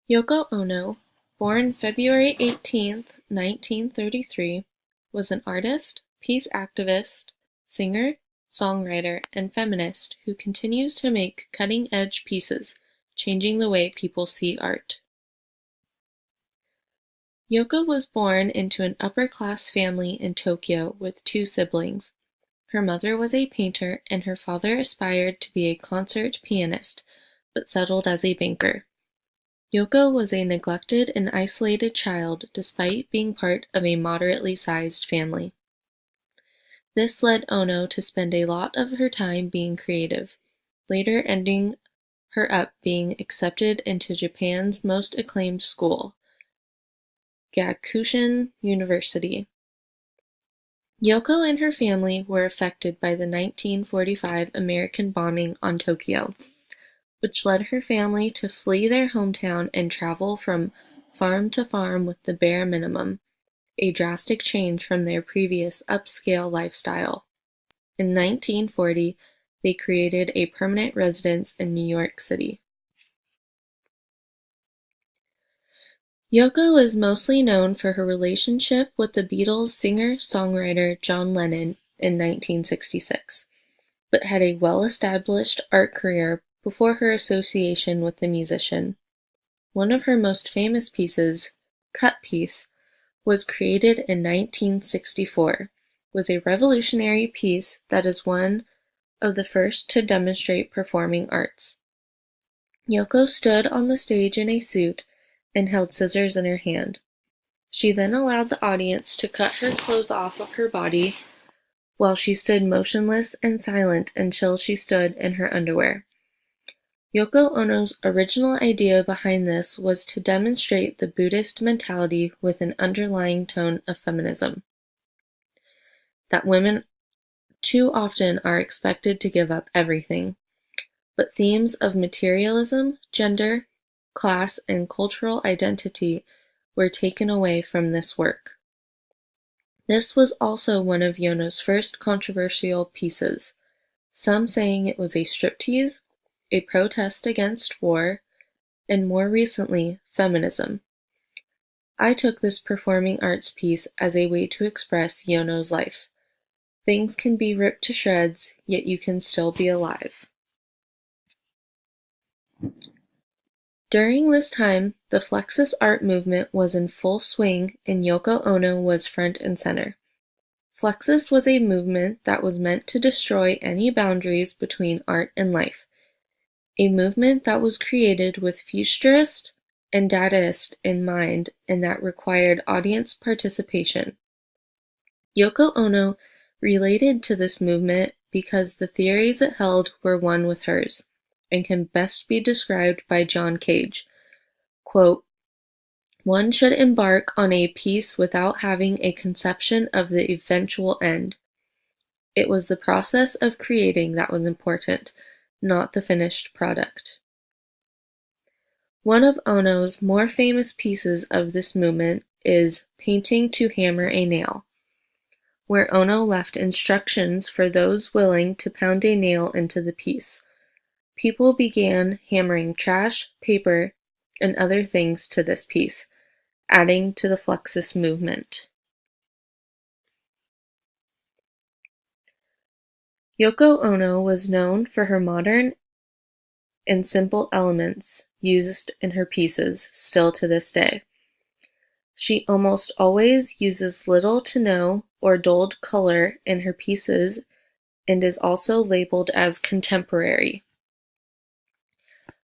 Yoko Ono, born February 18th, 1933, was an artist, peace activist, singer, songwriter, and feminist who continues to make cutting-edge pieces, changing the way people see art. Yoko was born into an upper-class family in Tokyo with two siblings. Her mother was a painter and her father aspired to be a concert pianist, but settled as a banker. Yoko was a neglected and isolated child despite being part of a moderately sized family. This led Ono to spend a lot of her time being creative, later ending her up being accepted into Japan's most acclaimed school, Gakushin University. Yoko and her family were affected by the 1945 American bombing on Tokyo, which led her family to flee their hometown and travel from farm to farm with the bare minimum, a drastic change from their previous upscale lifestyle. In 1940, they created a permanent residence in New York City. Yoko is mostly known for her relationship with the Beatles singer-songwriter John Lennon in 1966, but had a well-established art career before her association with the musician. One of her most famous pieces, Cut Piece, was created in 1964, was a revolutionary piece that is one of the first to demonstrate performing arts. Yoko stood on the stage in a suit and held scissors in her hand. She then allowed the audience to cut her clothes off of her body while she stood motionless and silent until she stood in her underwear. Yoko Ono's original idea behind this was to demonstrate the Buddhist mentality with an underlying tone of feminism, that women too often are expected to give up everything, but themes of materialism, gender, class, and cultural identity were taken away from this work. This was also one of Yono's first controversial pieces, some saying it was a striptease, a protest against war, and more recently, feminism. I took this performing arts piece as a way to express Yono's life. Things can be ripped to shreds, yet you can still be alive. During this time, the Flexus art movement was in full swing and Yoko Ono was front and center. Flexus was a movement that was meant to destroy any boundaries between art and life, a movement that was created with futurist and Dadaist in mind and that required audience participation. Yoko Ono related to this movement because the theories it held were one with hers, and can best be described by John Cage. Quote, "One should embark on a piece without having a conception of the eventual end. It was the process of creating that was important, not the finished product." One of Ono's more famous pieces of this movement is Painting to Hammer a Nail, where Ono left instructions for those willing to pound a nail into the piece. People began hammering trash, paper, and other things to this piece, adding to the Flexus movement. Yoko Ono was known for her modern and simple elements used in her pieces still to this day. She almost always uses little to no or dulled color in her pieces and is also labeled as contemporary.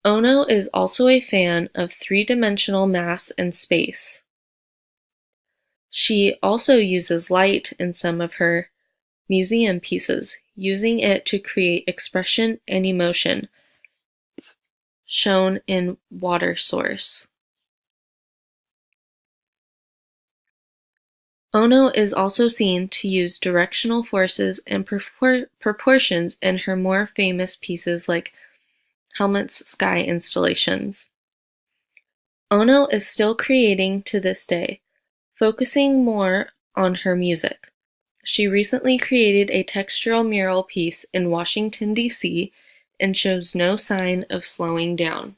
Ono is also a fan of three-dimensional mass and space. She also uses light in some of her museum pieces, using it to create expression and emotion, shown in Water Source. Ono is also seen to use directional forces and proportions in her more famous pieces like Helmut's sky installations. Ono is still creating to this day, focusing more on her music. She recently created a textural mural piece in Washington, D.C., and shows no sign of slowing down.